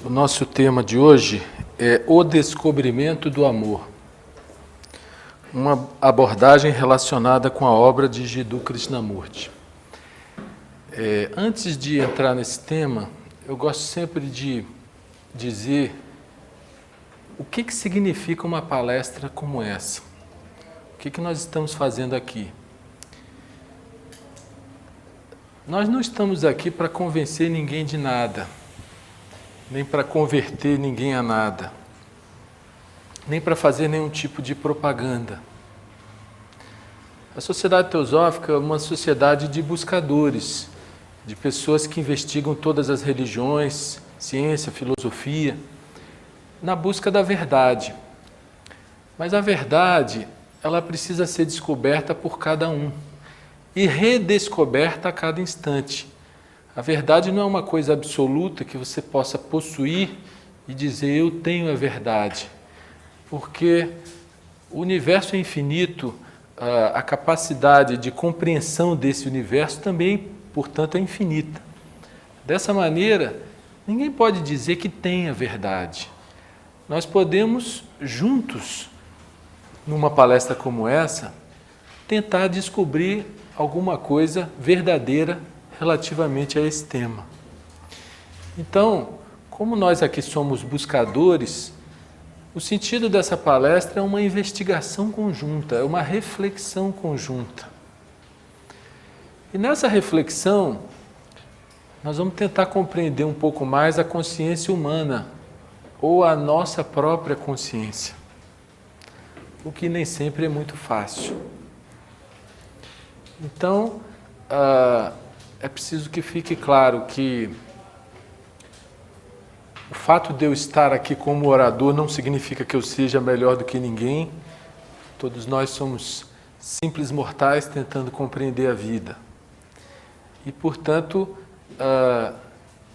O nosso tema de hoje é o descobrimento do amor. Uma abordagem relacionada com a obra de Jiddu Krishnamurti. Antes de entrar nesse tema, eu gosto sempre de dizer o que significa uma palestra como essa. O que nós estamos fazendo aqui? Nós não estamos aqui para convencer ninguém de nada, nem para converter ninguém a nada, nem para fazer nenhum tipo de propaganda. A sociedade teosófica é uma sociedade de buscadores, de pessoas que investigam todas as religiões, ciência, filosofia, na busca da verdade. Mas a verdade, ela precisa ser descoberta por cada um e redescoberta a cada instante. A verdade não é uma coisa absoluta que você possa possuir e dizer eu tenho a verdade, porque o universo é infinito, a capacidade de compreensão desse universo também, portanto, é infinita. Dessa maneira, ninguém pode dizer que tem a verdade. Nós podemos, juntos, numa palestra como essa, tentar descobrir alguma coisa verdadeira relativamente a esse tema. Então, como nós aqui somos buscadores, o sentido dessa palestra é uma investigação conjunta, é uma reflexão conjunta. E nessa reflexão, nós vamos tentar compreender um pouco mais a consciência humana, ou a nossa própria consciência, o que nem sempre é muito fácil. Então, é preciso que fique claro que o fato de eu estar aqui como orador não significa que eu seja melhor do que ninguém. Todos nós somos simples mortais tentando compreender a vida. E, portanto,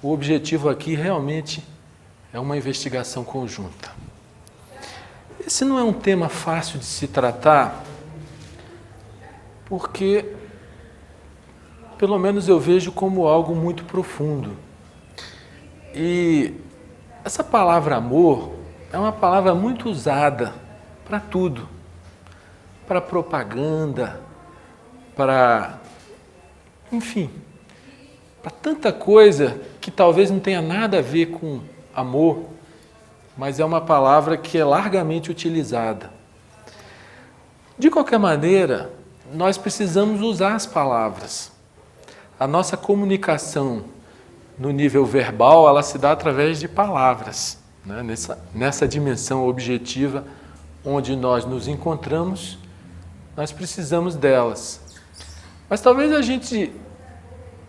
o objetivo aqui realmente é uma investigação conjunta. Esse não é um tema fácil de se tratar, porque pelo menos eu vejo como algo muito profundo. E essa palavra amor é uma palavra muito usada para tudo. Para propaganda, para, enfim, para tanta coisa que talvez não tenha nada a ver com amor, mas é uma palavra que é largamente utilizada. De qualquer maneira, nós precisamos usar as palavras. A nossa comunicação no nível verbal, ela se dá através de palavras, né? Nessa dimensão objetiva onde nós nos encontramos, nós precisamos delas. Mas talvez a gente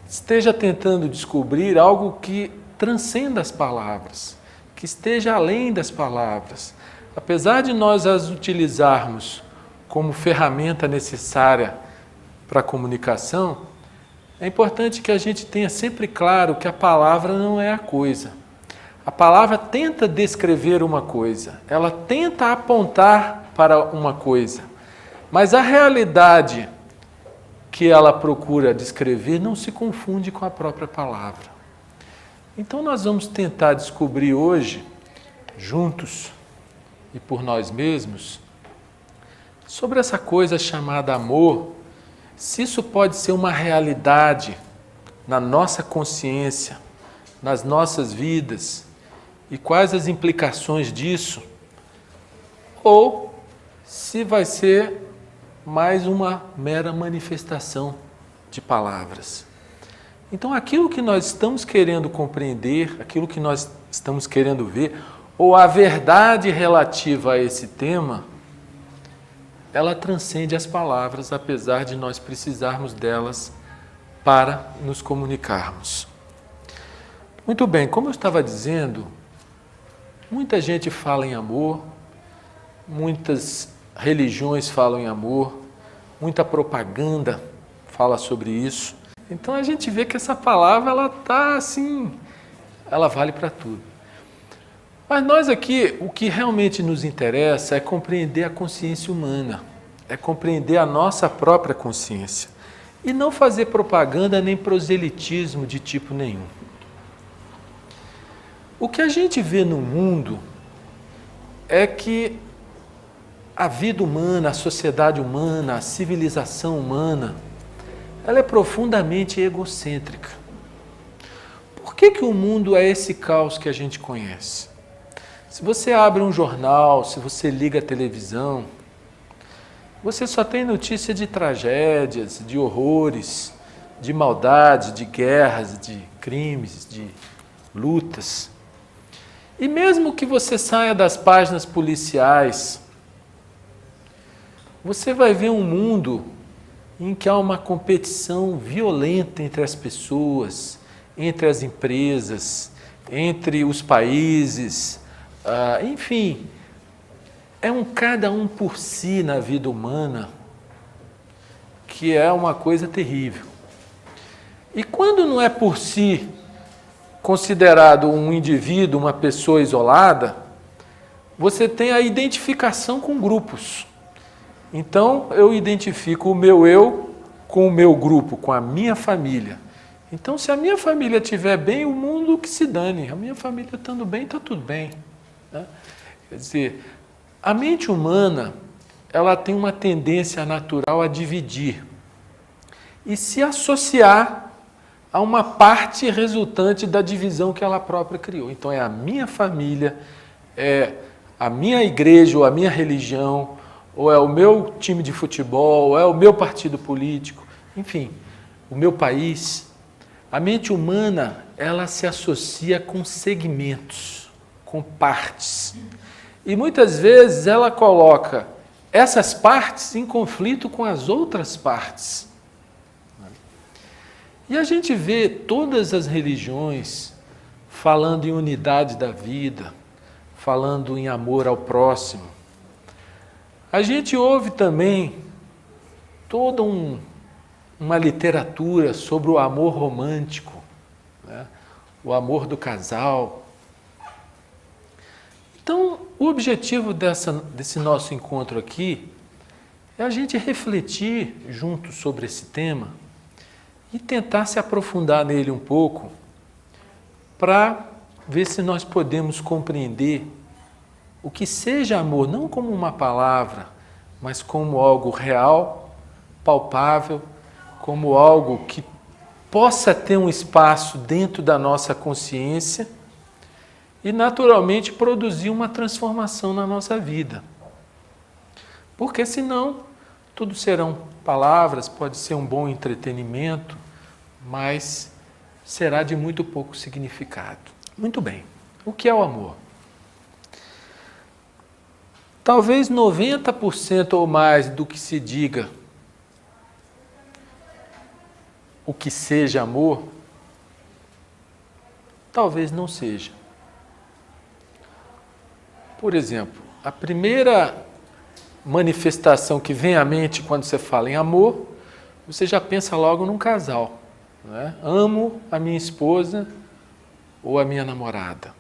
esteja tentando descobrir algo que transcenda as palavras, que esteja além das palavras. Apesar de nós as utilizarmos como ferramenta necessária para a comunicação, é importante que a gente tenha sempre claro que a palavra não é a coisa. A palavra tenta descrever uma coisa, ela tenta apontar para uma coisa, mas a realidade que ela procura descrever não se confunde com a própria palavra. Então nós vamos tentar descobrir hoje, juntos e por nós mesmos, sobre essa coisa chamada amor, se isso pode ser uma realidade na nossa consciência, nas nossas vidas, e quais as implicações disso, ou se vai ser mais uma mera manifestação de palavras. Então, aquilo que nós estamos querendo compreender, aquilo que nós estamos querendo ver, ou a verdade relativa a esse tema, ela transcende as palavras, apesar de nós precisarmos delas para nos comunicarmos. Muito bem, como eu estava dizendo, muita gente fala em amor, muitas religiões falam em amor, muita propaganda fala sobre isso. Então a gente vê que essa palavra, ela está assim, ela vale para tudo. Mas nós aqui, o que realmente nos interessa é compreender a consciência humana, é compreender a nossa própria consciência e não fazer propaganda nem proselitismo de tipo nenhum. O que a gente vê no mundo é que a vida humana, a sociedade humana, a civilização humana, ela é profundamente egocêntrica. Por que o mundo é esse caos que a gente conhece? Se você abre um jornal, se você liga a televisão, você só tem notícia de tragédias, de horrores, de maldades, de guerras, de crimes, de lutas. E mesmo que você saia das páginas policiais, você vai ver um mundo em que há uma competição violenta entre as pessoas, entre as empresas, entre os países, enfim, é um cada um por si na vida humana, que é uma coisa terrível. E quando não é por si considerado um indivíduo, uma pessoa isolada, você tem a identificação com grupos. Então, eu identifico o meu eu com o meu grupo, com a minha família. Então, se a minha família estiver bem, o mundo que se dane. A minha família estando bem, está tudo bem. Né? Quer dizer, a mente humana, ela tem uma tendência natural a dividir e se associar a uma parte resultante da divisão que ela própria criou. Então, é a minha família, é a minha igreja ou a minha religião, ou é o meu time de futebol, ou é o meu partido político, enfim, o meu país. A mente humana, ela se associa com segmentos, com partes. E muitas vezes ela coloca essas partes em conflito com as outras partes. E a gente vê todas as religiões falando em unidade da vida, falando em amor ao próximo. A gente ouve também toda uma literatura sobre o amor romântico, né? O amor do casal. Então, o objetivo desse nosso encontro aqui é a gente refletir junto sobre esse tema e tentar se aprofundar nele um pouco para ver se nós podemos compreender o que seja amor, não como uma palavra, mas como algo real, palpável, como algo que possa ter um espaço dentro da nossa consciência e, naturalmente, produzir uma transformação na nossa vida. Porque, senão, tudo serão palavras, pode ser um bom entretenimento, mas será de muito pouco significado. Muito bem. O que é o amor? Talvez 90% ou mais do que se diga o que seja amor, talvez não seja. Por exemplo, a primeira manifestação que vem à mente quando você fala em amor, você já pensa logo num casal. Né? Amo a minha esposa ou a minha namorada.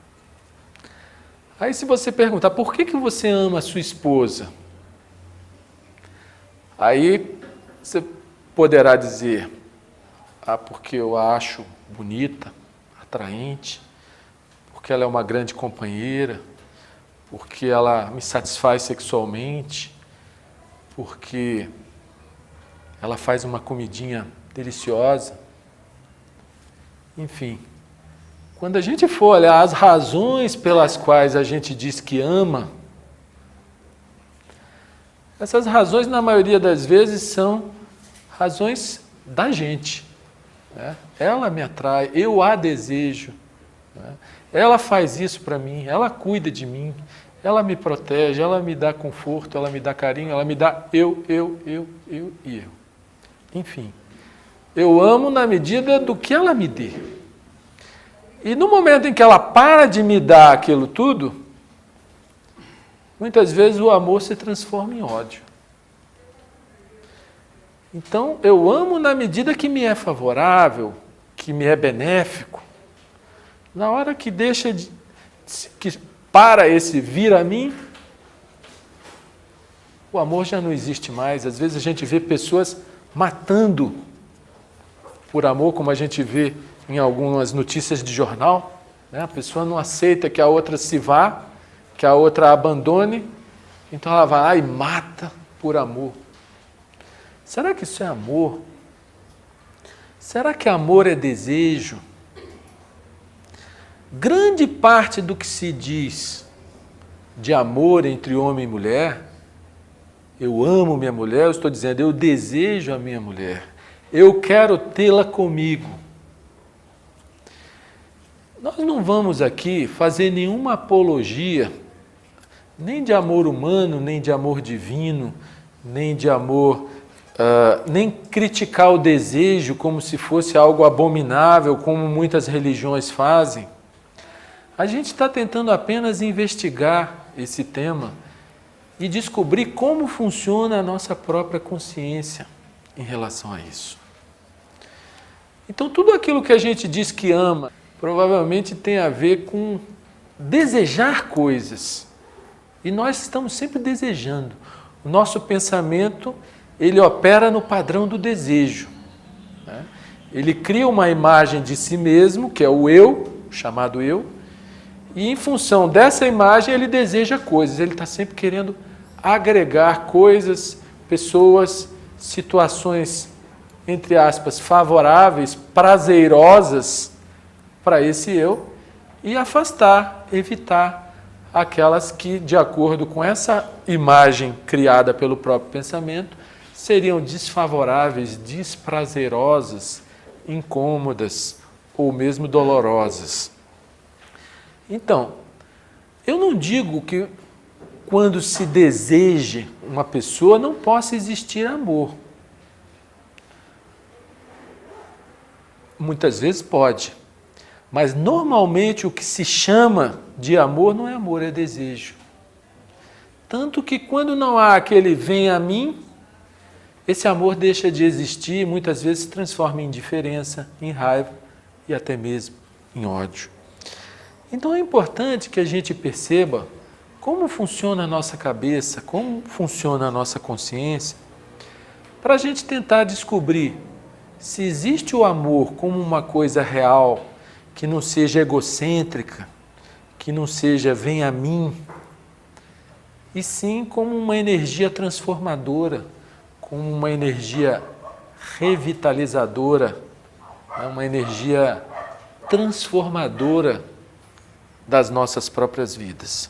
Aí se você perguntar, por que você ama a sua esposa? Aí você poderá dizer, porque eu a acho bonita, atraente, porque ela é uma grande companheira, porque ela me satisfaz sexualmente, porque ela faz uma comidinha deliciosa. Enfim, quando a gente for olhar as razões pelas quais a gente diz que ama, essas razões, na maioria das vezes, são razões da gente. Né? Ela me atrai, eu a desejo. Né? Ela faz isso para mim, ela cuida de mim, ela me protege, ela me dá conforto, ela me dá carinho, ela me dá eu e eu. Enfim, eu amo na medida do que ela me dê. E no momento em que ela para de me dar aquilo tudo, muitas vezes o amor se transforma em ódio. Então, eu amo na medida que me é favorável, que me é benéfico. Na hora que que para esse vir a mim, o amor já não existe mais. Às vezes a gente vê pessoas matando por amor, como a gente vê em algumas notícias de jornal. né? A pessoa não aceita que a outra se vá, que a outra a abandone, então ela vai lá e mata por amor. Será que isso é amor? Será que amor é desejo? Grande parte do que se diz de amor entre homem e mulher, eu amo minha mulher, eu estou dizendo, eu desejo a minha mulher, eu quero tê-la comigo. Nós não vamos aqui fazer nenhuma apologia, nem de amor humano, nem de amor divino, nem de amor, nem criticar o desejo como se fosse algo abominável, como muitas religiões fazem. A gente está tentando apenas investigar esse tema e descobrir como funciona a nossa própria consciência em relação a isso. Então, tudo aquilo que a gente diz que ama, provavelmente tem a ver com desejar coisas. E nós estamos sempre desejando. O nosso pensamento, ele opera no padrão do desejo, né? Ele cria uma imagem de si mesmo, que é o eu, chamado eu, e em função dessa imagem ele deseja coisas, ele está sempre querendo agregar coisas, pessoas, situações, entre aspas, favoráveis, prazerosas para esse eu e afastar, evitar aquelas que, de acordo com essa imagem criada pelo próprio pensamento, seriam desfavoráveis, desprazerosas, incômodas ou mesmo dolorosas. Então, eu não digo que quando se deseje uma pessoa não possa existir amor. Muitas vezes pode, mas normalmente o que se chama de amor não é amor, é desejo. Tanto que quando não há aquele vem a mim, esse amor deixa de existir e muitas vezes se transforma em indiferença, em raiva e até mesmo em ódio. Então é importante que a gente perceba como funciona a nossa cabeça, como funciona a nossa consciência, para a gente tentar descobrir se existe o amor como uma coisa real, que não seja egocêntrica, que não seja vem a mim, e sim como uma energia transformadora, como uma energia revitalizadora, uma energia transformadora das nossas próprias vidas.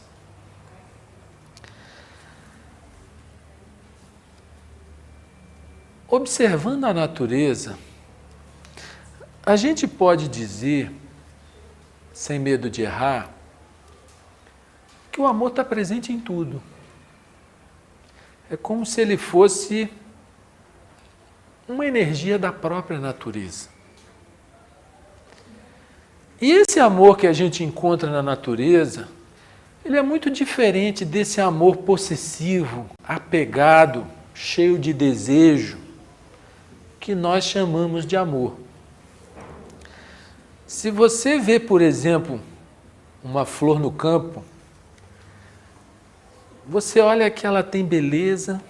Observando a natureza, a gente pode dizer, sem medo de errar, que o amor está presente em tudo. É como se ele fosse uma energia da própria natureza. E esse amor que a gente encontra na natureza, ele é muito diferente desse amor possessivo, apegado, cheio de desejo, que nós chamamos de amor. Se você vê, por exemplo, uma flor no campo, você olha que ela tem beleza,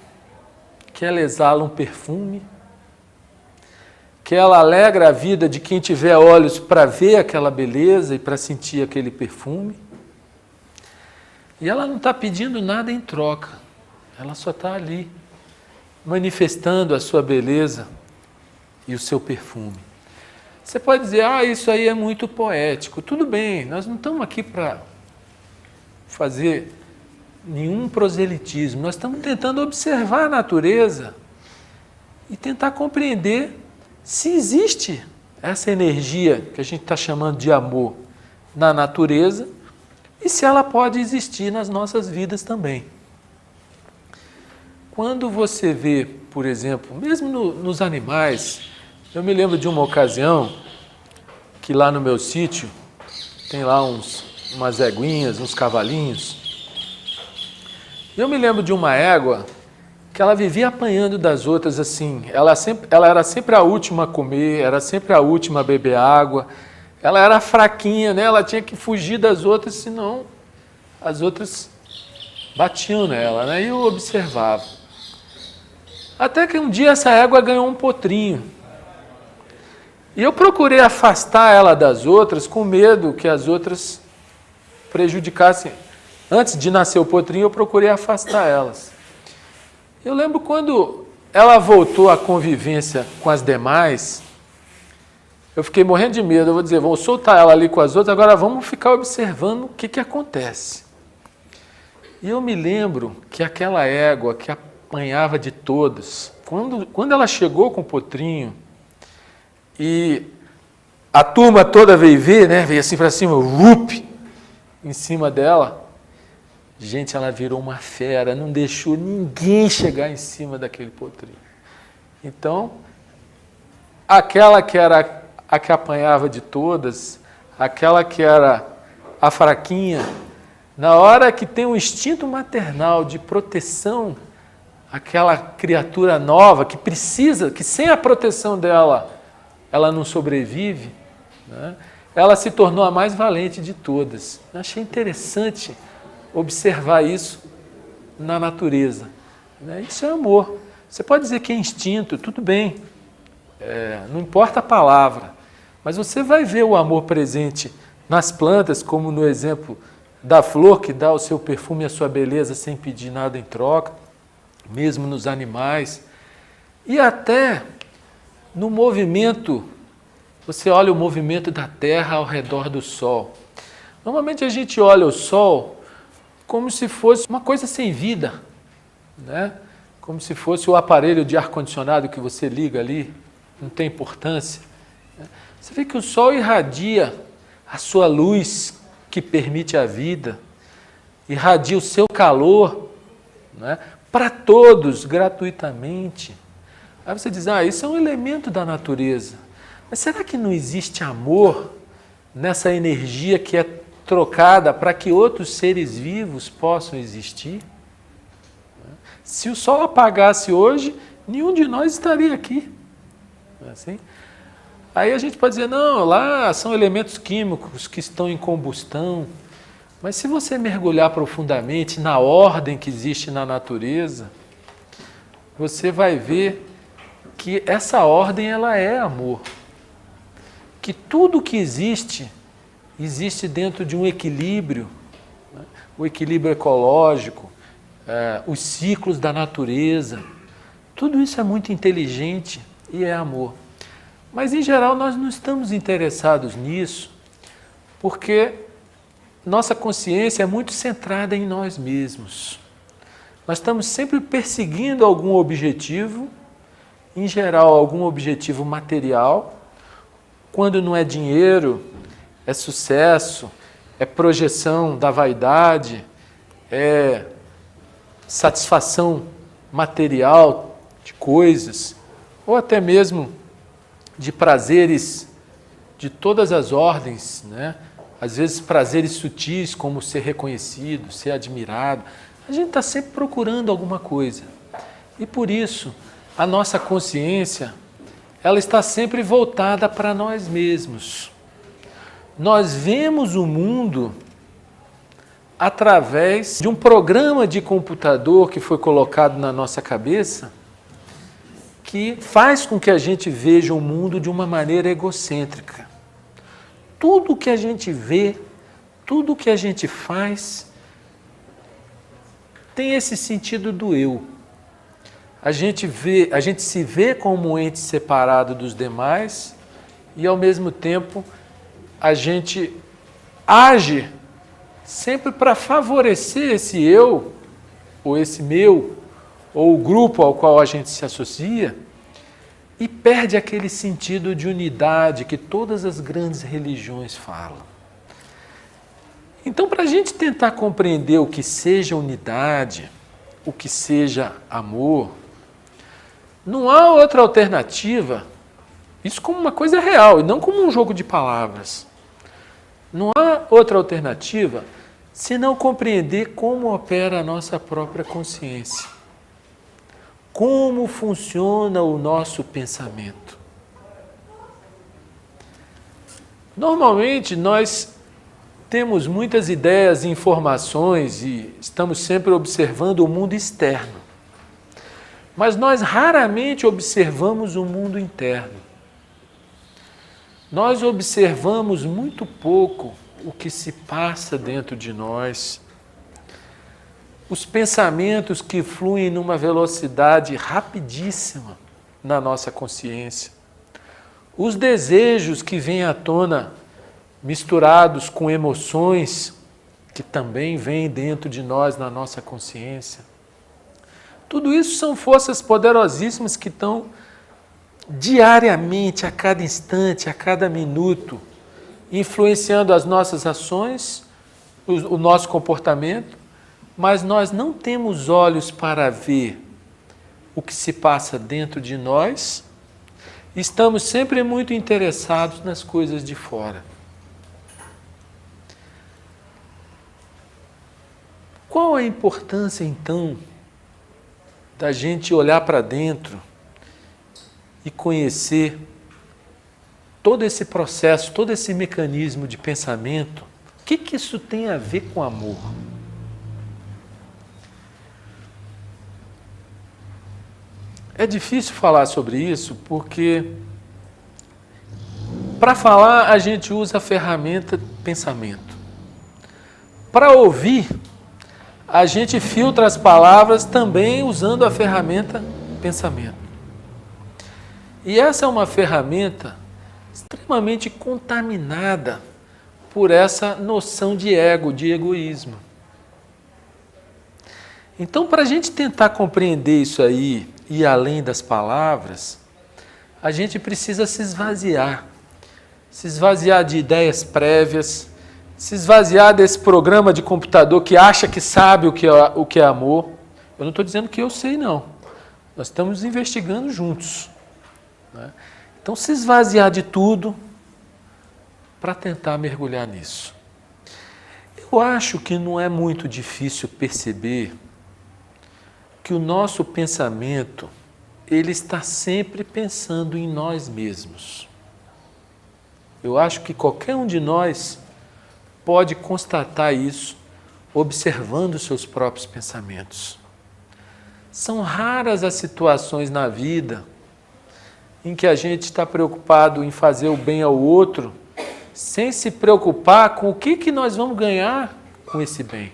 que ela exala um perfume, que ela alegra a vida de quem tiver olhos para ver aquela beleza e para sentir aquele perfume. E ela não está pedindo nada em troca, ela só está ali, manifestando a sua beleza e o seu perfume. Você pode dizer, isso aí é muito poético. Tudo bem, nós não estamos aqui para fazer nenhum proselitismo, nós estamos tentando observar a natureza e tentar compreender se existe essa energia que a gente está chamando de amor na natureza e se ela pode existir nas nossas vidas também. Quando você vê, por exemplo, mesmo nos animais, eu me lembro de uma ocasião que lá no meu sítio tem lá umas éguinhas, uns cavalinhos. Eu me lembro de uma égua que ela vivia apanhando das outras assim. Ela era sempre a última a comer, era sempre a última a beber água. Ela era fraquinha, né? Ela tinha que fugir das outras, senão as outras batiam nela, né? E eu observava. Até que um dia essa égua ganhou um potrinho. E eu procurei afastar ela das outras com medo que as outras prejudicassem. Antes de nascer o potrinho, eu procurei afastar elas. Eu lembro quando ela voltou à convivência com as demais, eu fiquei morrendo de medo. Eu vou dizer, vamos soltar ela ali com as outras, agora vamos ficar observando o que acontece. E eu me lembro que aquela égua que apanhava de todos, quando ela chegou com o potrinho, e a turma toda veio ver, né? Veio assim para cima, em cima dela. Gente, ela virou uma fera, não deixou ninguém chegar em cima daquele potrinho. Então, aquela que era a que apanhava de todas, aquela que era a fraquinha, na hora que tem um instinto maternal de proteção, aquela criatura nova que precisa, que sem a proteção dela, ela não sobrevive, né? Ela se tornou a mais valente de todas. Eu achei interessante observar isso na natureza. Isso é amor. Você pode dizer que é instinto, tudo bem, não importa a palavra, mas você vai ver o amor presente nas plantas, como no exemplo da flor que dá o seu perfume e a sua beleza sem pedir nada em troca, mesmo nos animais, e até no movimento. Você olha o movimento da Terra ao redor do Sol. Normalmente a gente olha o Sol como se fosse uma coisa sem vida, né? Como se fosse o aparelho de ar-condicionado que você liga ali, não tem importância. Você vê que o Sol irradia a sua luz que permite a vida, irradia o seu calor, né, para todos, gratuitamente. Aí você diz, isso é um elemento da natureza. Mas será que não existe amor nessa energia que é trocada para que outros seres vivos possam existir? Se o Sol apagasse hoje, nenhum de nós estaria aqui. Não é assim? Aí a gente pode dizer, não, lá são elementos químicos que estão em combustão. Mas se você mergulhar profundamente na ordem que existe na natureza, você vai ver que essa ordem ela é amor. Que tudo que existe dentro de um equilíbrio, né? O equilíbrio ecológico, os ciclos da natureza, tudo isso é muito inteligente e é amor. Mas, em geral, nós não estamos interessados nisso, porque nossa consciência é muito centrada em nós mesmos. Nós estamos sempre perseguindo algum objetivo, em geral, algum objetivo material. Quando não é dinheiro, é sucesso, é projeção da vaidade, é satisfação material de coisas, ou até mesmo de prazeres de todas as ordens, né? Às vezes prazeres sutis, como ser reconhecido, ser admirado. A gente está sempre procurando alguma coisa. E por isso, a nossa consciência, ela está sempre voltada para nós mesmos. Nós vemos o mundo através de um programa de computador que foi colocado na nossa cabeça, que faz com que a gente veja o mundo de uma maneira egocêntrica. Tudo que a gente vê, tudo que a gente faz, tem esse sentido do eu. A gente se vê como um ente separado dos demais e, ao mesmo tempo, a gente age sempre para favorecer esse eu, ou esse meu, ou o grupo ao qual a gente se associa, e perde aquele sentido de unidade que todas as grandes religiões falam. Então, para a gente tentar compreender o que seja unidade, o que seja amor, não há outra alternativa, isso como uma coisa real, e não como um jogo de palavras. Não há outra alternativa senão compreender como opera a nossa própria consciência. Como funciona o nosso pensamento. Normalmente, nós temos muitas ideias e informações e estamos sempre observando o mundo externo. Mas nós raramente observamos o mundo interno. nós observamos muito pouco o que se passa dentro de nós, os pensamentos que fluem numa velocidade rapidíssima na nossa consciência, os desejos que vêm à tona misturados com emoções que também vêm dentro de nós na nossa consciência. Tudo isso são forças poderosíssimas que estão diariamente, a cada instante, a cada minuto, influenciando as nossas ações, o nosso comportamento, mas nós não temos olhos para ver o que se passa dentro de nós. Estamos sempre muito interessados nas coisas de fora. Qual a importância, então, da gente olhar para dentro e conhecer todo esse processo, todo esse mecanismo de pensamento? O que isso tem a ver com amor? É difícil falar sobre isso porque, para falar, a gente usa a ferramenta pensamento. Para ouvir, a gente filtra as palavras também usando a ferramenta pensamento. E essa é uma ferramenta extremamente contaminada por essa noção de ego, de egoísmo. Então, para a gente tentar compreender isso aí, e além das palavras, a gente precisa se esvaziar de ideias prévias, se esvaziar desse programa de computador que acha que sabe o que é amor. Eu não estou dizendo que eu sei, não. Nós estamos investigando juntos, né? Então, se esvaziar de tudo para tentar mergulhar nisso. Eu acho que não é muito difícil perceber que o nosso pensamento, ele está sempre pensando em nós mesmos. Eu acho que qualquer um de nós pode constatar isso observando seus próprios pensamentos. São raras as situações na vida em que a gente está preocupado em fazer o bem ao outro, sem se preocupar com o que nós vamos ganhar com esse bem.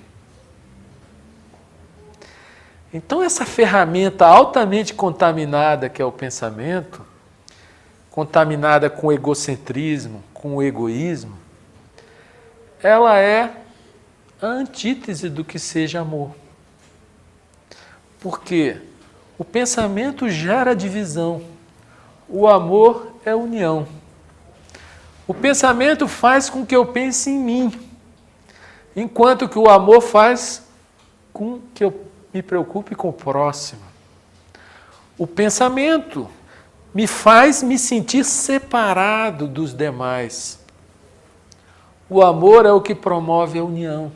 Então, essa ferramenta altamente contaminada que é o pensamento, contaminada com o egocentrismo, com o egoísmo, ela é a antítese do que seja amor. Porque o pensamento gera divisão, o amor é união. O pensamento faz com que eu pense em mim, enquanto que o amor faz com que eu me preocupe com o próximo. O pensamento me faz me sentir separado dos demais. O amor é o que promove a união.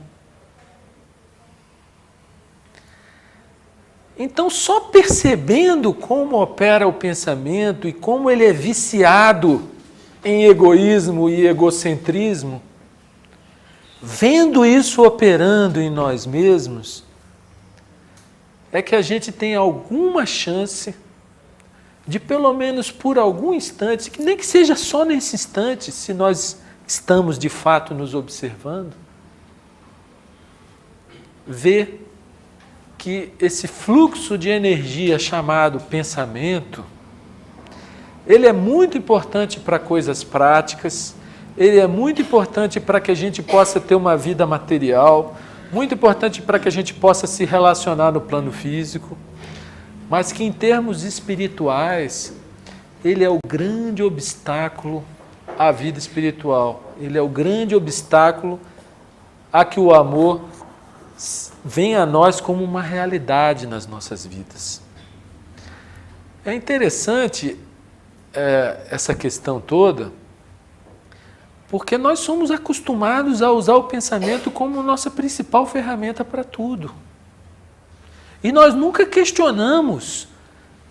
Então, só percebendo como opera o pensamento e como ele é viciado em egoísmo e egocentrismo, vendo isso operando em nós mesmos, é que a gente tem alguma chance de, pelo menos por algum instante, que nem que seja só nesse instante, se nós estamos de fato nos observando, ver que esse fluxo de energia chamado pensamento, ele é muito importante para coisas práticas, ele é muito importante para que a gente possa ter uma vida material, muito importante para que a gente possa se relacionar no plano físico, mas que em termos espirituais, ele é o grande obstáculo à vida espiritual. Ele é o grande obstáculo a que o amor venha a nós como uma realidade nas nossas vidas. É interessante essa questão toda, porque nós somos acostumados a usar o pensamento como nossa principal ferramenta para tudo. E nós nunca questionamos,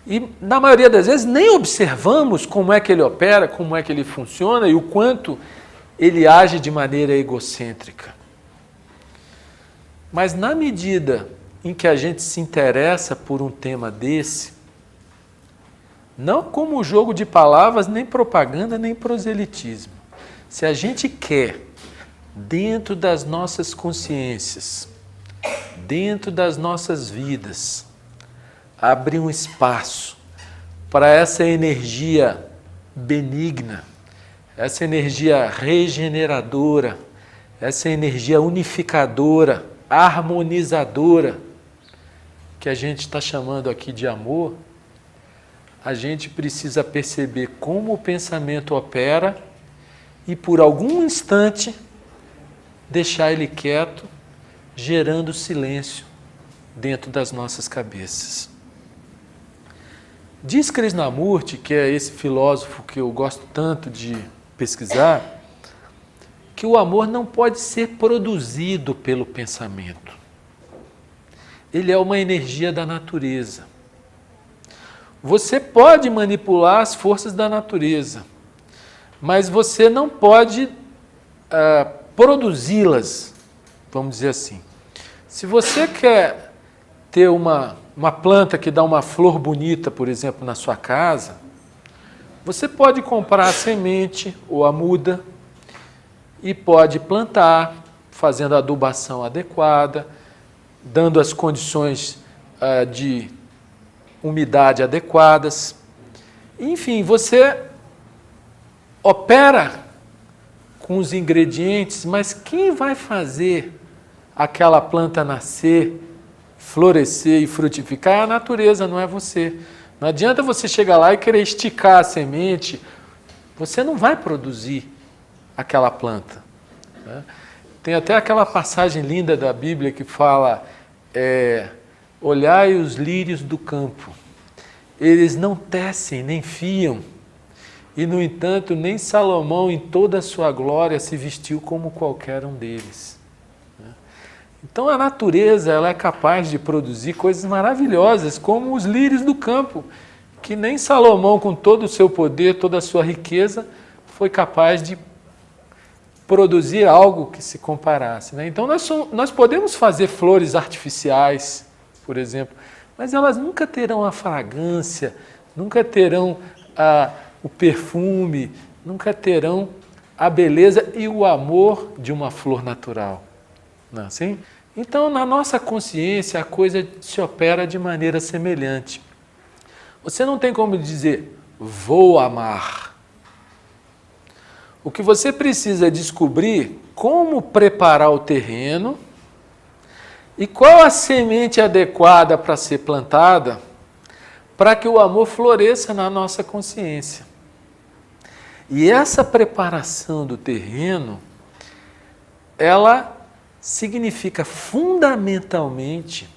e na maioria das vezes nem observamos como é que ele opera, como é que ele funciona e o quanto ele age de maneira egocêntrica. Mas na medida em que a gente se interessa por um tema desse, Não como jogo de palavras, nem propaganda, nem proselitismo. Se a gente quer, dentro das nossas consciências, dentro das nossas vidas, abrir um espaço para essa energia benigna, essa energia regeneradora, essa energia unificadora, harmonizadora, que a gente está chamando aqui de amor, a gente precisa perceber como o pensamento opera e, por algum instante, deixar ele quieto, gerando silêncio dentro das nossas cabeças. Diz Krishnamurti, que é esse filósofo que eu gosto tanto de pesquisar, que o amor não pode ser produzido pelo pensamento. Ele é uma energia da natureza. Você pode manipular as forças da natureza, mas você não pode produzi-las, vamos dizer assim. Se você quer ter uma planta que dá uma flor bonita, por exemplo, na sua casa, você pode comprar a semente ou a muda e pode plantar, fazendo a adubação adequada, dando as condições de umidade adequadas. Enfim, você opera com os ingredientes, mas quem vai fazer aquela planta nascer, florescer e frutificar é a natureza, não é você. Não adianta você chegar lá e querer esticar a semente, você não vai produzir aquela planta. Né? Tem até aquela passagem linda da Bíblia que fala, olhai os lírios do campo, eles não tecem nem fiam, e no entanto nem Salomão em toda a sua glória se vestiu como qualquer um deles. Então a natureza ela é capaz de produzir coisas maravilhosas, como os lírios do campo, que nem Salomão, com todo o seu poder, toda a sua riqueza, foi capaz de produzir algo que se comparasse. Né? Então nós podemos fazer flores artificiais, por exemplo, mas elas nunca terão a fragrância, nunca terão o perfume, nunca terão a beleza e o amor de uma flor natural. Não é assim? Então, na nossa consciência, a coisa se opera de maneira semelhante. Você não tem como dizer, vou amar. O que você precisa é descobrir como preparar o terreno e qual a semente adequada para ser plantada para que o amor floresça na nossa consciência. E essa preparação do terreno, ela significa fundamentalmente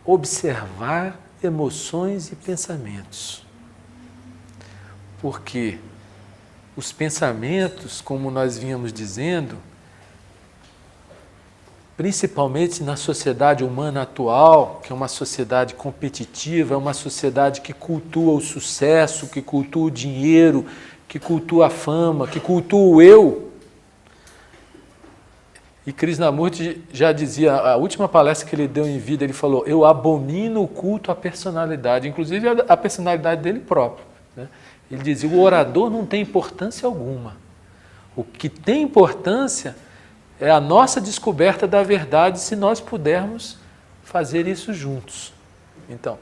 observar emoções e pensamentos. Porque os pensamentos, como nós vínhamos dizendo, principalmente na sociedade humana atual, que é uma sociedade competitiva, é uma sociedade que cultua o sucesso, que cultua o dinheiro, que cultua a fama, que cultua o eu. E Krishnamurti já dizia, a última palestra que ele deu em vida, ele falou, eu abomino o culto à personalidade, inclusive a personalidade dele próprio. Né? Ele dizia, o orador não tem importância alguma. O que tem importância é a nossa descoberta da verdade, se nós pudermos fazer isso juntos. Então,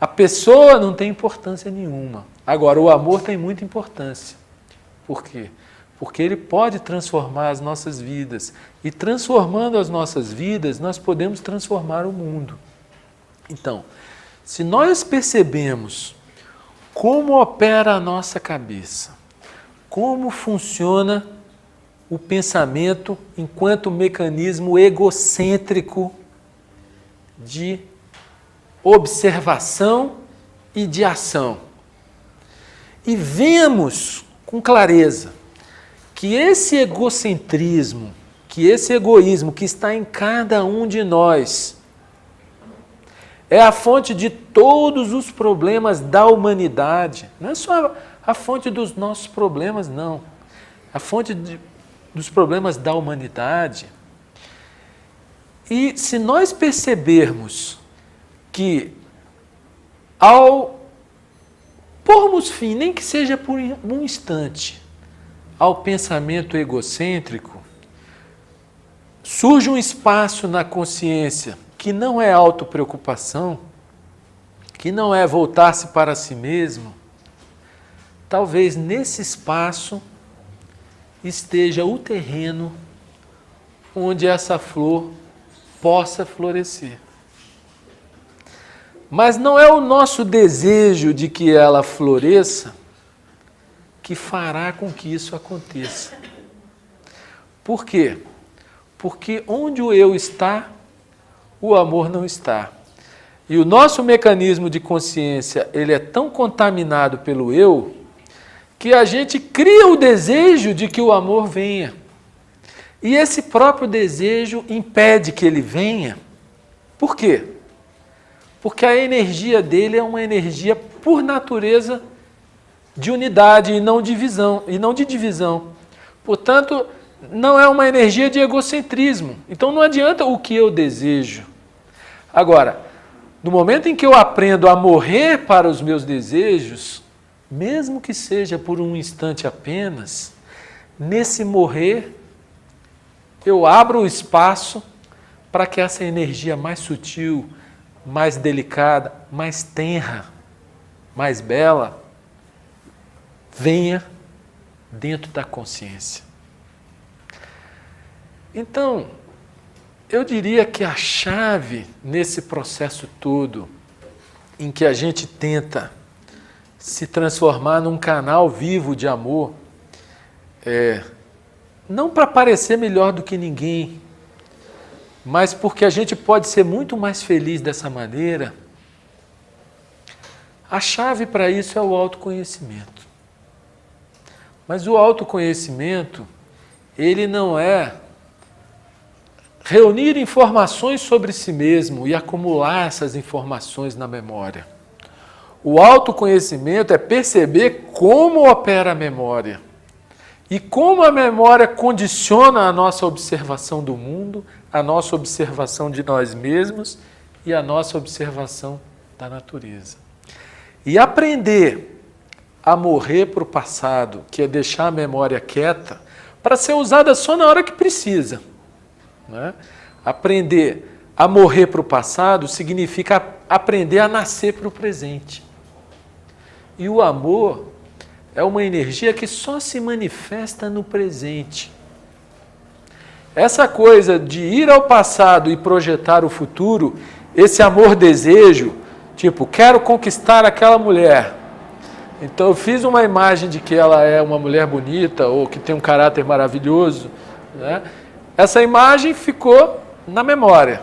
a pessoa não tem importância nenhuma. Agora, o amor tem muita importância. Por quê? Porque ele pode transformar as nossas vidas. E transformando as nossas vidas, nós podemos transformar o mundo. Então, se nós percebemos como opera a nossa cabeça, como funciona o pensamento enquanto mecanismo egocêntrico de observação e de ação, e vemos com clareza que esse egocentrismo, que esse egoísmo que está em cada um de nós é a fonte de todos os problemas da humanidade. Não é só a fonte dos nossos problemas, não. A fonte dos problemas da humanidade. E se nós percebermos que ao pormos fim, nem que seja por um instante, ao pensamento egocêntrico, surge um espaço na consciência que não é autopreocupação, que não é voltar-se para si mesmo. Talvez nesse espaço esteja o terreno onde essa flor possa florescer. Mas não é o nosso desejo de que ela floresça que fará com que isso aconteça. Por quê? Porque onde o eu está, o amor não está. E o nosso mecanismo de consciência, ele é tão contaminado pelo eu, que a gente cria o desejo de que o amor venha. E esse próprio desejo impede que ele venha. Por quê? Porque a energia dele é uma energia, por natureza, de unidade e não de divisão. Portanto, não é uma energia de egocentrismo. Então não adianta o que eu desejo. Agora, no momento em que eu aprendo a morrer para os meus desejos, mesmo que seja por um instante apenas, nesse morrer, eu abro o espaço para que essa energia mais sutil, mais delicada, mais tenra, mais bela, venha dentro da consciência. Então, eu diria que a chave nesse processo todo, em que a gente tenta se transformar num canal vivo de amor, não para parecer melhor do que ninguém, mas porque a gente pode ser muito mais feliz dessa maneira, a chave para isso é o autoconhecimento. Mas o autoconhecimento, ele não é reunir informações sobre si mesmo e acumular essas informações na memória. O autoconhecimento é perceber como opera a memória e como a memória condiciona a nossa observação do mundo, a nossa observação de nós mesmos e a nossa observação da natureza. E aprender a morrer para o passado, que é deixar a memória quieta, para ser usada só na hora que precisa. Né? Aprender a morrer para o passado significa aprender a nascer para o presente. E o amor é uma energia que só se manifesta no presente. Essa coisa de ir ao passado e projetar o futuro, esse amor-desejo, tipo, quero conquistar aquela mulher. Então eu fiz uma imagem de que ela é uma mulher bonita ou que tem um caráter maravilhoso, né? Essa imagem ficou na memória.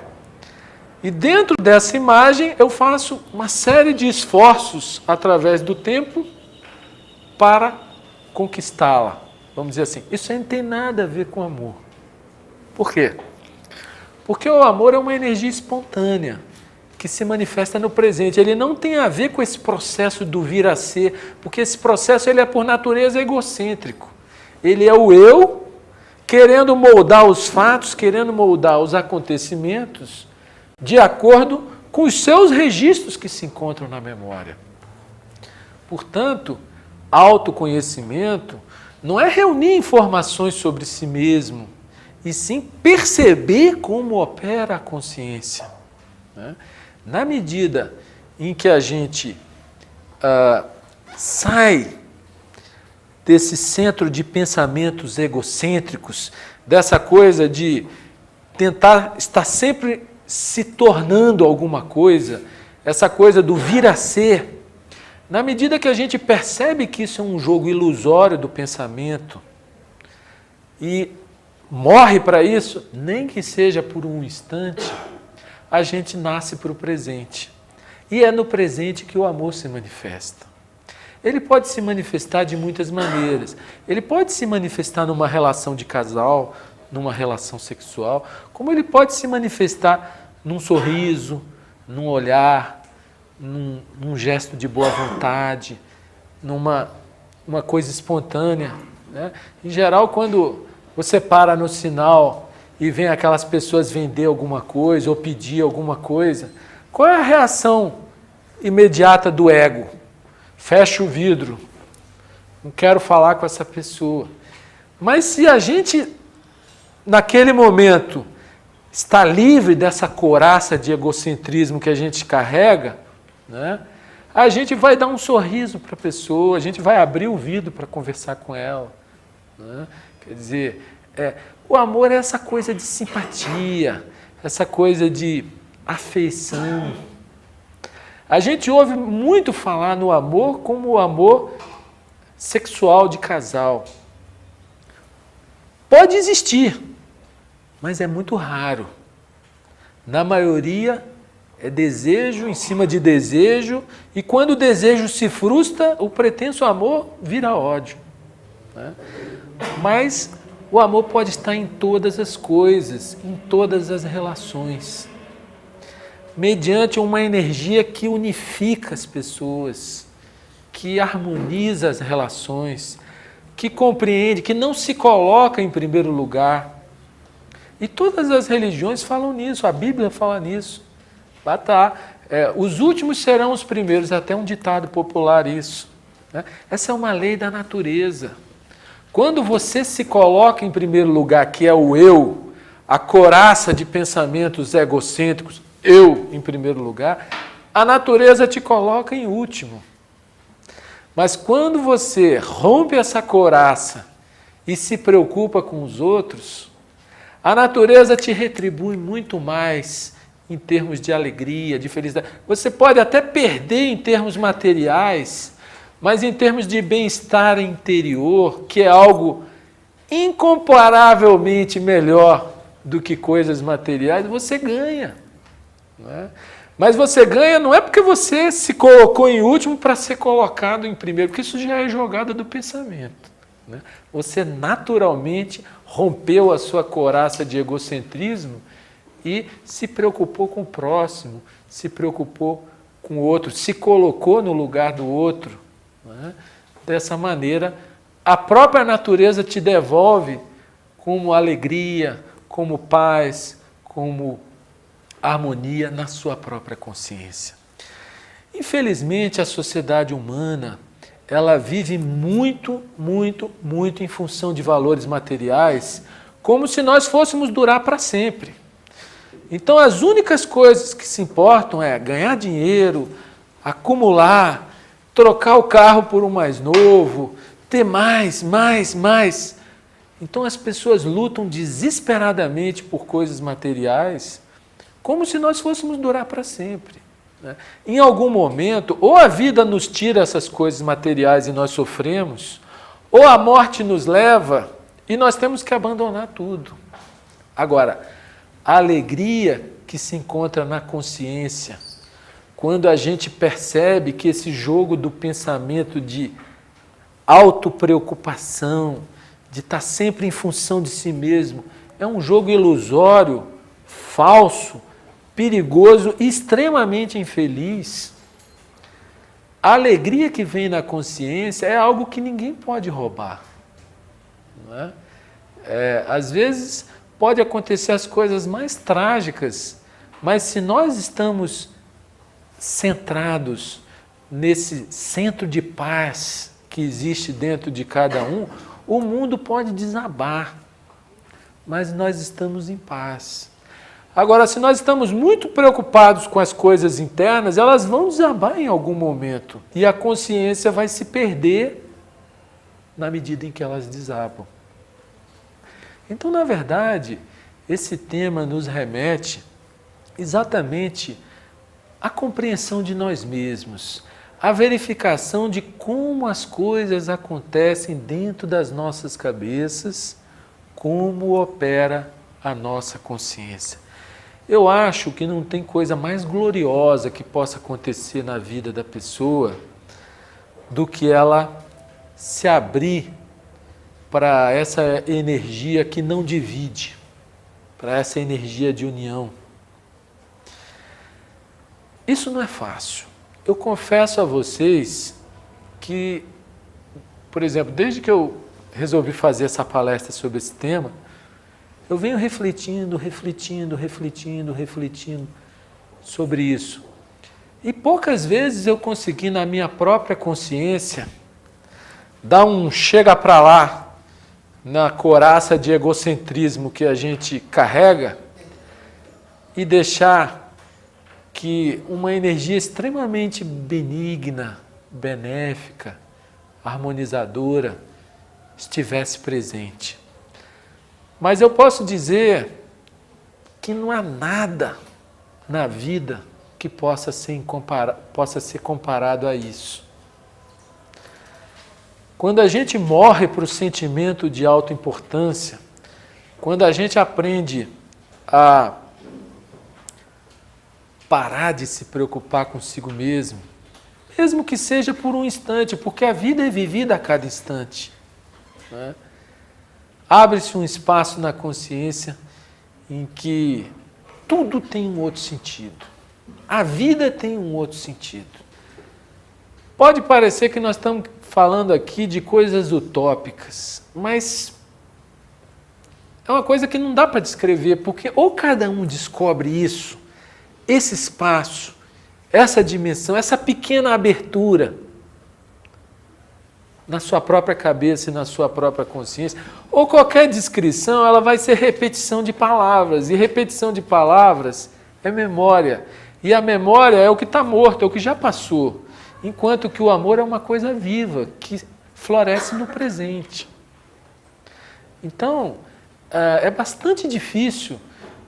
E dentro dessa imagem eu faço uma série de esforços através do tempo para conquistá-la. Vamos dizer assim, isso aí não tem nada a ver com amor. Por quê? Porque o amor é uma energia espontânea, que se manifesta no presente. Ele não tem a ver com esse processo do vir a ser, porque esse processo ele é por natureza egocêntrico. Ele é o eu querendo moldar os fatos, querendo moldar os acontecimentos de acordo com os seus registros que se encontram na memória. Portanto, autoconhecimento não é reunir informações sobre si mesmo, e sim perceber como opera a consciência. Né? Na medida em que a gente sai desse centro de pensamentos egocêntricos, dessa coisa de tentar estar sempre se tornando alguma coisa, essa coisa do vir a ser, na medida que a gente percebe que isso é um jogo ilusório do pensamento e morre para isso, nem que seja por um instante, a gente nasce para o presente. E é no presente que o amor se manifesta. Ele pode se manifestar de muitas maneiras. Ele pode se manifestar numa relação de casal, numa relação sexual, como ele pode se manifestar num sorriso, num olhar, num gesto de boa vontade, numa coisa espontânea. Né? Em geral, quando você para no sinal e vem aquelas pessoas vender alguma coisa ou pedir alguma coisa, qual é a reação imediata do ego? fecho o vidro, não quero falar com essa pessoa. Mas se a gente, naquele momento, está livre dessa couraça de egocentrismo que a gente carrega, né, a gente vai dar um sorriso para a pessoa, a gente vai abrir o vidro para conversar com ela. Né? Quer dizer, o amor é essa coisa de simpatia, essa coisa de afeição. A gente ouve muito falar no amor como o amor sexual de casal. Pode existir, mas é muito raro. Na maioria é desejo em cima de desejo, e quando o desejo se frustra, o pretenso amor vira ódio. Né? Mas o amor pode estar em todas as coisas, em todas as relações, mediante uma energia que unifica as pessoas, que harmoniza as relações, que compreende, que não se coloca em primeiro lugar. E todas as religiões falam nisso, a Bíblia fala nisso. Lá está, os últimos serão os primeiros, até um ditado popular isso. Né? Essa é uma lei da natureza. Quando você se coloca em primeiro lugar, que é o eu, a couraça de pensamentos egocêntricos, eu em primeiro lugar, a natureza te coloca em último. Mas quando você rompe essa couraça e se preocupa com os outros, a natureza te retribui muito mais em termos de alegria, de felicidade. Você pode até perder em termos materiais, mas em termos de bem-estar interior, que é algo incomparavelmente melhor do que coisas materiais, você ganha. Não é? Mas você ganha não é porque você se colocou em último para ser colocado em primeiro, porque isso já é jogada do pensamento. Né? Você naturalmente rompeu a sua couraça de egocentrismo e se preocupou com o próximo, se preocupou com o outro, se colocou no lugar do outro. Né? Dessa maneira, a própria natureza te devolve como alegria, como paz, como harmonia na sua própria consciência. Infelizmente, a sociedade humana, ela vive muito em função de valores materiais, como se nós fôssemos durar para sempre. Então, as únicas coisas que se importam é ganhar dinheiro, acumular, trocar o carro por um mais novo, ter mais. Então, as pessoas lutam desesperadamente por coisas materiais, como se nós fôssemos durar para sempre. Né? Em algum momento, ou a vida nos tira essas coisas materiais e nós sofremos, ou a morte nos leva e nós temos que abandonar tudo. Agora, a alegria que se encontra na consciência, quando a gente percebe que esse jogo do pensamento de autopreocupação, de estar sempre em função de si mesmo, é um jogo ilusório, falso, perigoso e extremamente infeliz. A alegria que vem na consciência é algo que ninguém pode roubar. Não é? Às vezes pode acontecer as coisas mais trágicas, mas se nós estamos centrados nesse centro de paz que existe dentro de cada um, o mundo pode desabar, mas nós estamos em paz. Agora, se nós estamos muito preocupados com as coisas internas, elas vão desabar em algum momento. E a consciência vai se perder na medida em que elas desabam. Então, na verdade, esse tema nos remete exatamente à compreensão de nós mesmos, à verificação de como as coisas acontecem dentro das nossas cabeças, como opera a nossa consciência. Eu acho que não tem coisa mais gloriosa que possa acontecer na vida da pessoa do que ela se abrir para essa energia que não divide, para essa energia de união. Isso não é fácil. Eu confesso a vocês que, por exemplo, desde que eu resolvi fazer essa palestra sobre esse tema, eu venho refletindo sobre isso. E poucas vezes eu consegui, na minha própria consciência, dar um chega para lá na couraça de egocentrismo que a gente carrega e deixar que uma energia extremamente benigna, benéfica, harmonizadora estivesse presente. Mas eu posso dizer que não há nada na vida que possa ser comparado a isso. Quando a gente morre para o sentimento de autoimportância, quando a gente aprende a parar de se preocupar consigo mesmo, mesmo que seja por um instante, porque a vida é vivida a cada instante, né? Abre-se um espaço na consciência em que tudo tem um outro sentido. A vida tem um outro sentido. Pode parecer que nós estamos falando aqui de coisas utópicas, mas é uma coisa que não dá para descrever, porque ou cada um descobre isso, esse espaço, essa dimensão, essa pequena abertura na sua própria cabeça e na sua própria consciência, ou qualquer descrição, ela vai ser repetição de palavras, e repetição de palavras é memória, e a memória é o que está morto, é o que já passou, enquanto que o amor é uma coisa viva, que floresce no presente. Então, é bastante difícil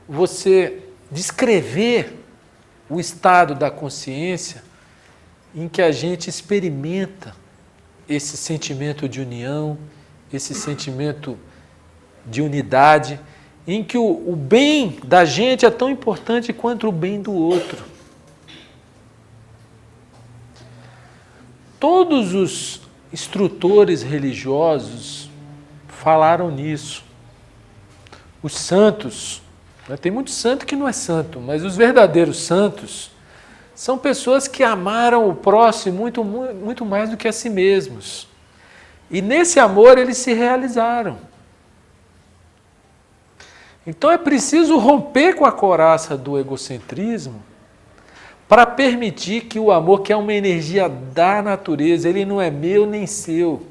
você descrever o estado da consciência em que a gente experimenta esse sentimento de união, esse sentimento de unidade, em que o bem da gente é tão importante quanto o bem do outro. Todos os instrutores religiosos falaram nisso. Os santos, tem muito santo que não é santo, mas os verdadeiros santos são pessoas que amaram o próximo muito mais do que a si mesmos. E nesse amor eles se realizaram. Então é preciso romper com a couraça do egocentrismo para permitir que o amor, que é uma energia da natureza, ele não é meu nem seu,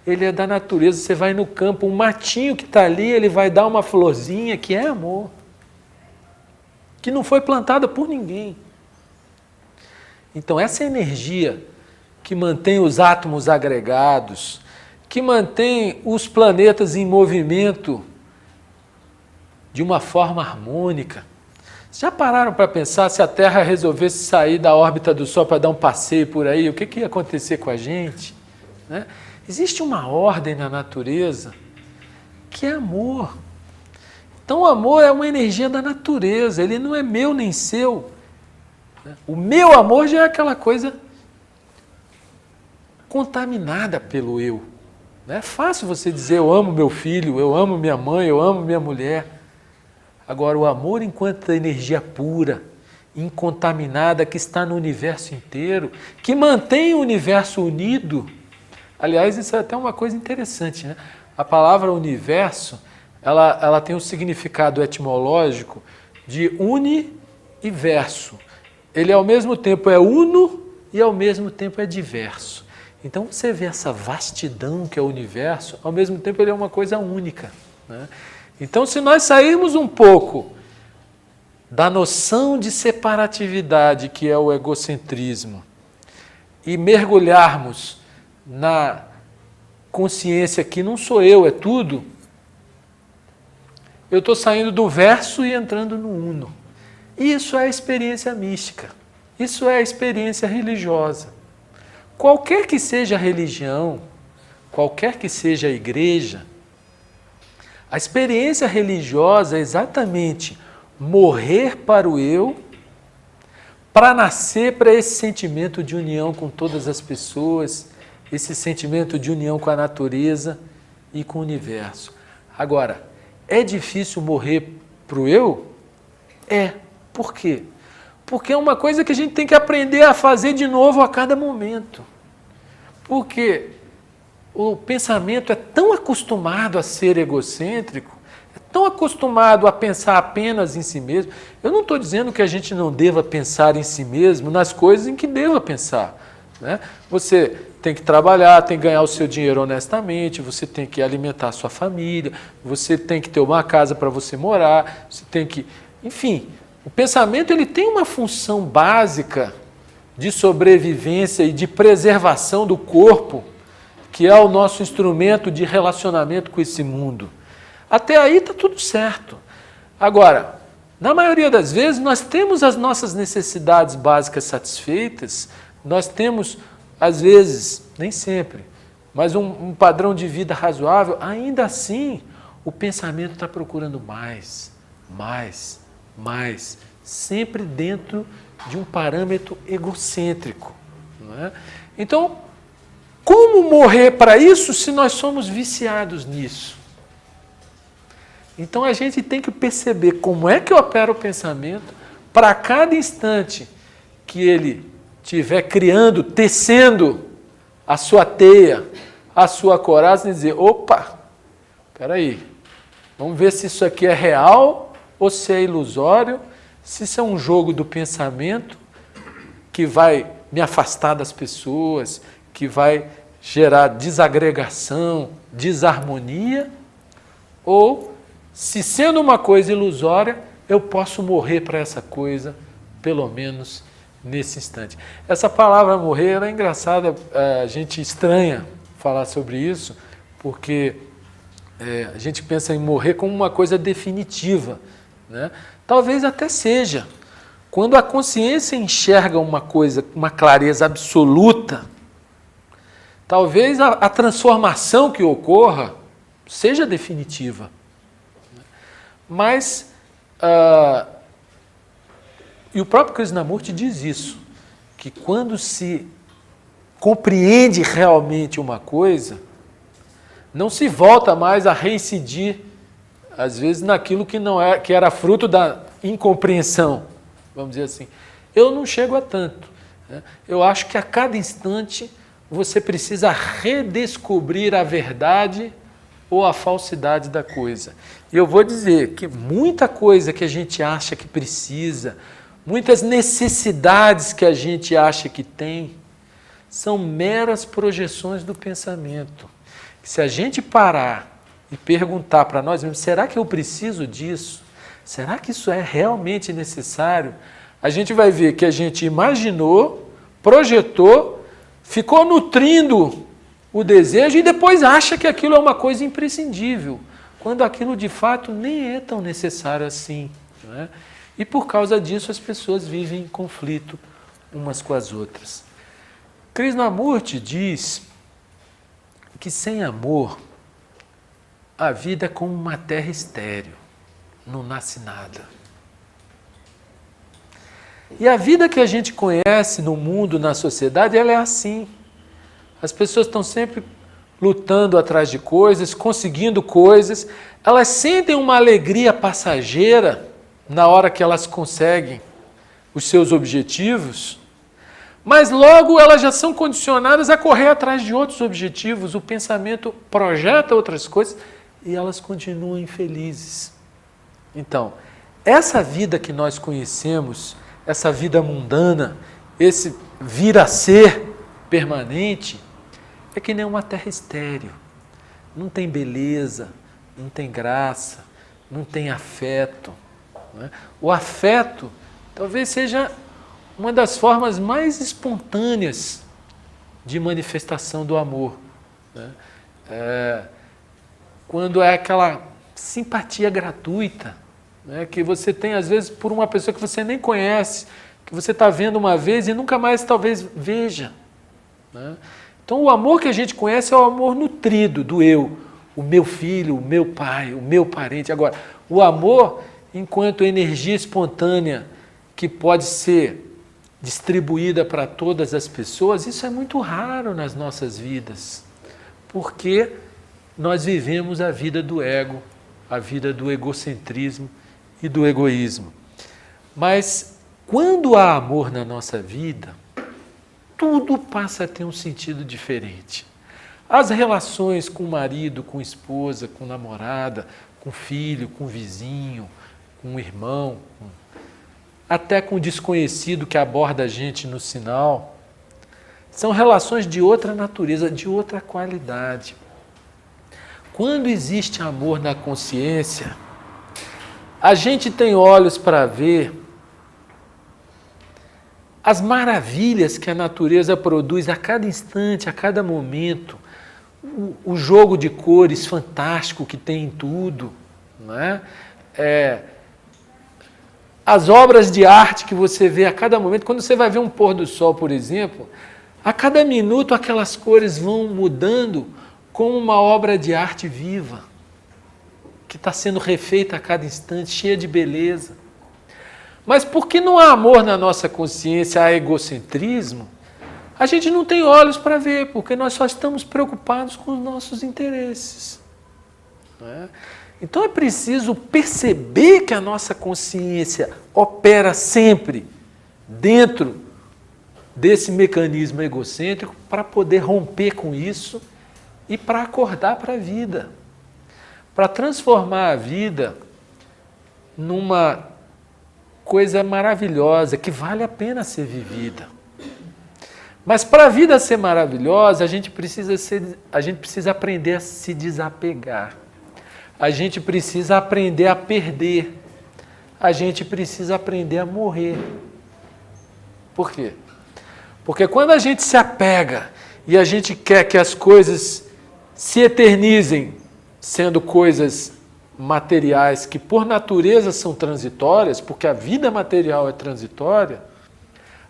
ele é da natureza. Você vai no campo, um matinho que está ali, ele vai dar uma florzinha que é amor, que não foi plantada por ninguém. Então essa energia que mantém os átomos agregados, que mantém os planetas em movimento de uma forma harmônica. Já pararam para pensar, se a Terra resolvesse sair da órbita do Sol para dar um passeio por aí, o que ia acontecer com a gente? Né? Existe uma ordem na natureza que é amor. Então o amor é uma energia da natureza, ele não é meu nem seu. O meu amor já é aquela coisa contaminada pelo eu. É fácil você dizer, eu amo meu filho, eu amo minha mãe, eu amo minha mulher. Agora, o amor enquanto energia pura, incontaminada, que está no universo inteiro, que mantém o universo unido. Aliás, isso é até uma coisa interessante, né? A palavra universo, ela tem um significado etimológico de uni e verso. Ele ao mesmo tempo é uno e ao mesmo tempo é diverso. Então você vê essa vastidão que é o universo, ao mesmo tempo ele é uma coisa única, né? Então se nós sairmos um pouco da noção de separatividade que é o egocentrismo e mergulharmos na consciência que não sou eu, é tudo, eu estou saindo do verso e entrando no uno. Isso é a experiência mística, isso é a experiência religiosa. Qualquer que seja a religião, qualquer que seja a igreja, a experiência religiosa é exatamente morrer para o eu, para nascer para esse sentimento de união com todas as pessoas, esse sentimento de união com a natureza e com o universo. Agora, é difícil morrer para o eu? É. Por quê? Porque é uma coisa que a gente tem que aprender a fazer de novo a cada momento. Porque o pensamento é tão acostumado a ser egocêntrico, é tão acostumado a pensar apenas em si mesmo. Eu não estou dizendo que a gente não deva pensar em si mesmo nas coisas em que deva pensar, né? Você tem que trabalhar, tem que ganhar o seu dinheiro honestamente, você tem que alimentar a sua família, você tem que ter uma casa para você morar, você tem que... Enfim, o pensamento ele tem uma função básica de sobrevivência e de preservação do corpo, que é o nosso instrumento de relacionamento com esse mundo. Até aí está tudo certo. Agora, na maioria das vezes, nós temos as nossas necessidades básicas satisfeitas, nós temos, às vezes, nem sempre, mas um padrão de vida razoável, ainda assim, o pensamento está procurando mais, sempre dentro de um parâmetro egocêntrico, não é? Então, como morrer para isso se nós somos viciados nisso? Então a gente tem que perceber como é que opera o pensamento para cada instante que ele estiver criando, tecendo a sua teia, a sua coragem e dizer, opa, espera aí, vamos ver se isso aqui é real ou se é ilusório, se isso é um jogo do pensamento que vai me afastar das pessoas, que vai gerar desagregação, desarmonia, ou se sendo uma coisa ilusória, eu posso morrer para essa coisa, pelo menos nesse instante. Essa palavra morrer é engraçada, a gente estranha falar sobre isso, porque a gente pensa em morrer como uma coisa definitiva, né? Talvez até seja. Quando a consciência enxerga uma coisa com uma clareza absoluta, talvez a transformação que ocorra seja definitiva. Mas, e o próprio Krishnamurti diz isso, que quando se compreende realmente uma coisa, não se volta mais a reincidir, às vezes, naquilo que era fruto da incompreensão, vamos dizer assim. Eu não chego a tanto, né? Eu acho que a cada instante você precisa redescobrir a verdade ou a falsidade da coisa. E eu vou dizer que muita coisa que a gente acha que precisa, muitas necessidades que a gente acha que tem, são meras projeções do pensamento. Se a gente parar e perguntar para nós mesmos, será que eu preciso disso? Será que isso é realmente necessário? A gente vai ver que a gente imaginou, projetou, ficou nutrindo o desejo e depois acha que aquilo é uma coisa imprescindível, quando aquilo de fato nem é tão necessário assim, não é? E por causa disso as pessoas vivem em conflito umas com as outras. Krishnamurti diz que sem amor a vida é como uma terra estéril, não nasce nada. E a vida que a gente conhece no mundo, na sociedade, ela é assim. As pessoas estão sempre lutando atrás de coisas, conseguindo coisas, elas sentem uma alegria passageira na hora que elas conseguem os seus objetivos, mas logo elas já são condicionadas a correr atrás de outros objetivos, o pensamento projeta outras coisas e elas continuam infelizes. Então, essa vida que nós conhecemos, essa vida mundana, esse vir a ser permanente, é que nem uma terra estéril. Não tem beleza, não tem graça, não tem afeto, não é? O afeto talvez seja uma das formas mais espontâneas de manifestação do amor, né? Quando é aquela simpatia gratuita, né, que você tem às vezes por uma pessoa que você nem conhece, que você está vendo uma vez e nunca mais talvez veja, né? Então o amor que a gente conhece é o amor nutrido do eu, o meu filho, o meu pai, o meu parente. Agora, o amor enquanto energia espontânea que pode ser distribuída para todas as pessoas, isso é muito raro nas nossas vidas, porque nós vivemos a vida do ego, a vida do egocentrismo e do egoísmo. Mas quando há amor na nossa vida, tudo passa a ter um sentido diferente. As relações com o marido, com a esposa, com a namorada, com o filho, com o vizinho, com o irmão, até com o desconhecido que aborda a gente no sinal. São relações de outra natureza, de outra qualidade. Quando existe amor na consciência, a gente tem olhos para ver as maravilhas que a natureza produz a cada instante, a cada momento, o jogo de cores fantástico que tem em tudo, né? As obras de arte que você vê a cada momento, quando você vai ver um pôr do sol, por exemplo, a cada minuto aquelas cores vão mudando como uma obra de arte viva, que está sendo refeita a cada instante, cheia de beleza. Mas porque não há amor na nossa consciência, há egocentrismo, a gente não tem olhos para ver, porque nós só estamos preocupados com os nossos interesses. Né? Então é preciso perceber que a nossa consciência opera sempre dentro desse mecanismo egocêntrico para poder romper com isso e para acordar para a vida, para transformar a vida numa coisa maravilhosa, que vale a pena ser vivida. Mas para a vida ser maravilhosa, a gente precisa aprender a se desapegar. A gente precisa aprender a perder. A gente precisa aprender a morrer. Por quê? Porque quando a gente se apega e a gente quer que as coisas se eternizem, sendo coisas materiais que por natureza são transitórias, porque a vida material é transitória,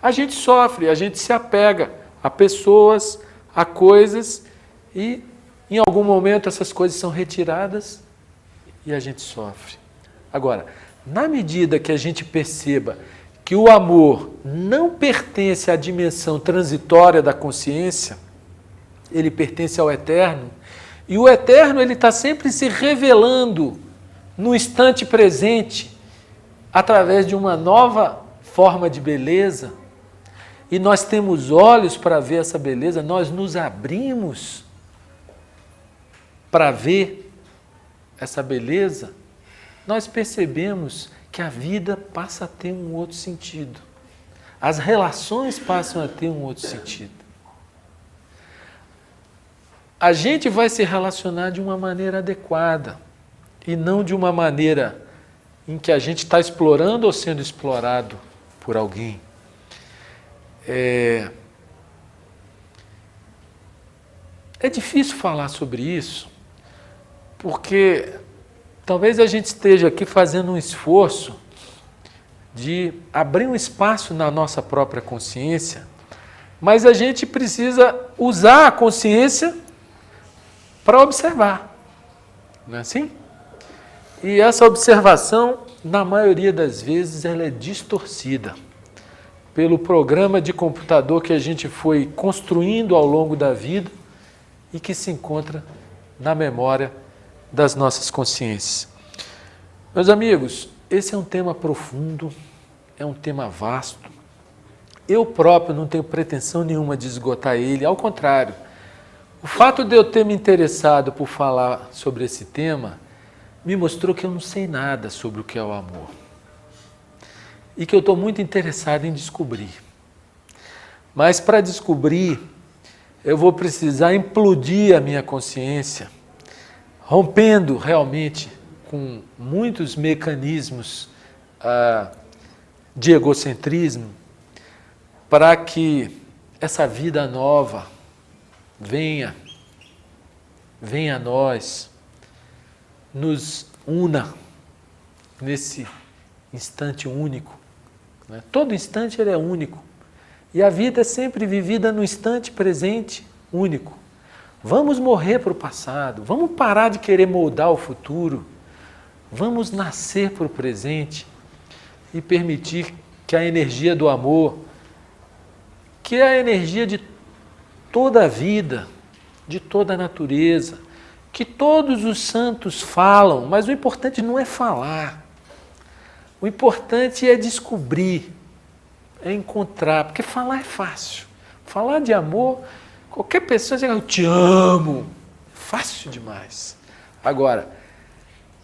a gente sofre, a gente se apega a pessoas, a coisas, e em algum momento essas coisas são retiradas e a gente sofre. Agora, na medida que a gente perceba que o amor não pertence à dimensão transitória da consciência, ele pertence ao eterno, e o eterno ele está sempre se revelando no instante presente, através de uma nova forma de beleza, e nós temos olhos para ver essa beleza, nós nos abrimos para ver essa beleza, nós percebemos que a vida passa a ter um outro sentido. As relações passam a ter um outro sentido. A gente vai se relacionar de uma maneira adequada e não de uma maneira em que a gente está explorando ou sendo explorado por alguém. É difícil falar sobre isso, porque talvez a gente esteja aqui fazendo um esforço de abrir um espaço na nossa própria consciência, mas a gente precisa usar a consciência para observar, não é assim? E essa observação, na maioria das vezes, ela é distorcida pelo programa de computador que a gente foi construindo ao longo da vida e que se encontra na memória das nossas consciências. Meus amigos, esse é um tema profundo, é um tema vasto. Eu próprio não tenho pretensão nenhuma de esgotar ele, ao contrário. O fato de eu ter me interessado por falar sobre esse tema me mostrou que eu não sei nada sobre o que é o amor. E que eu estou muito interessado em descobrir. Mas para descobrir, eu vou precisar implodir a minha consciência, rompendo realmente com muitos mecanismos de egocentrismo, para que essa vida nova venha a nós, nos una nesse instante único. Né? Todo instante ele é único. E a vida é sempre vivida no instante presente único. Vamos morrer para o passado, vamos parar de querer moldar o futuro, vamos nascer para o presente e permitir que a energia do amor, que é a energia de toda a vida, de toda a natureza, que todos os santos falam, mas o importante não é falar. O importante é descobrir, é encontrar, porque falar é fácil. Falar de amor, qualquer pessoa diz, eu te amo, fácil demais. Agora,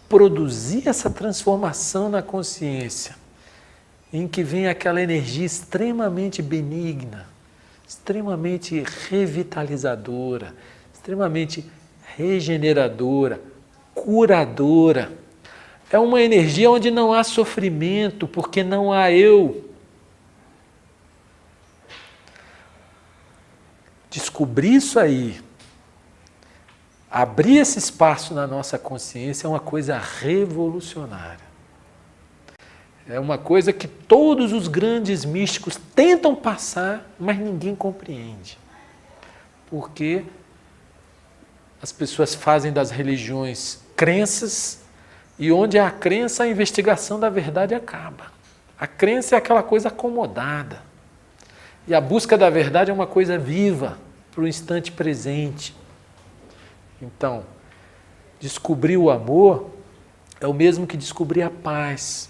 produzir essa transformação na consciência, em que vem aquela energia extremamente benigna, extremamente revitalizadora, extremamente regeneradora, curadora. É uma energia onde não há sofrimento, porque não há eu. Descobrir isso aí, abrir esse espaço na nossa consciência é uma coisa revolucionária. É uma coisa que todos os grandes místicos tentam passar, mas ninguém compreende. Porque as pessoas fazem das religiões crenças, e onde há crença, a investigação da verdade acaba. A crença é aquela coisa acomodada. E a busca da verdade é uma coisa viva, para o instante presente. Então, descobrir o amor é o mesmo que descobrir a paz.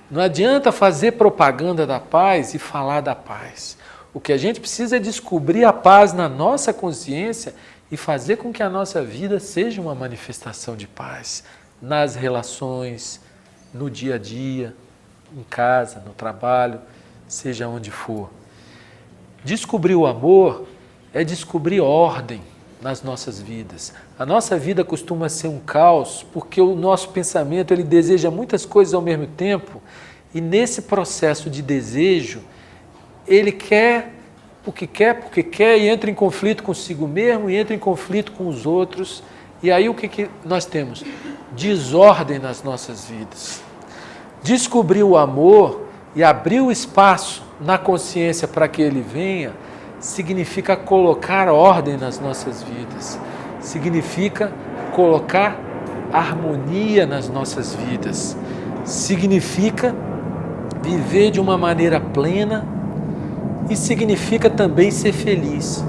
Não adianta fazer propaganda da paz e falar da paz. O que a gente precisa é descobrir a paz na nossa consciência e fazer com que a nossa vida seja uma manifestação de paz. Nas relações, no dia a dia, em casa, no trabalho, seja onde for. Descobrir o amor é descobrir ordem nas nossas vidas. A nossa vida costuma ser um caos porque o nosso pensamento ele deseja muitas coisas ao mesmo tempo e nesse processo de desejo ele quer porque quer e entra em conflito consigo mesmo e entra em conflito com os outros. E aí o que nós temos? Desordem nas nossas vidas. Descobrir o amor e abrir o espaço na consciência para que ele venha significa colocar ordem nas nossas vidas, significa colocar harmonia nas nossas vidas, significa viver de uma maneira plena e significa também ser feliz.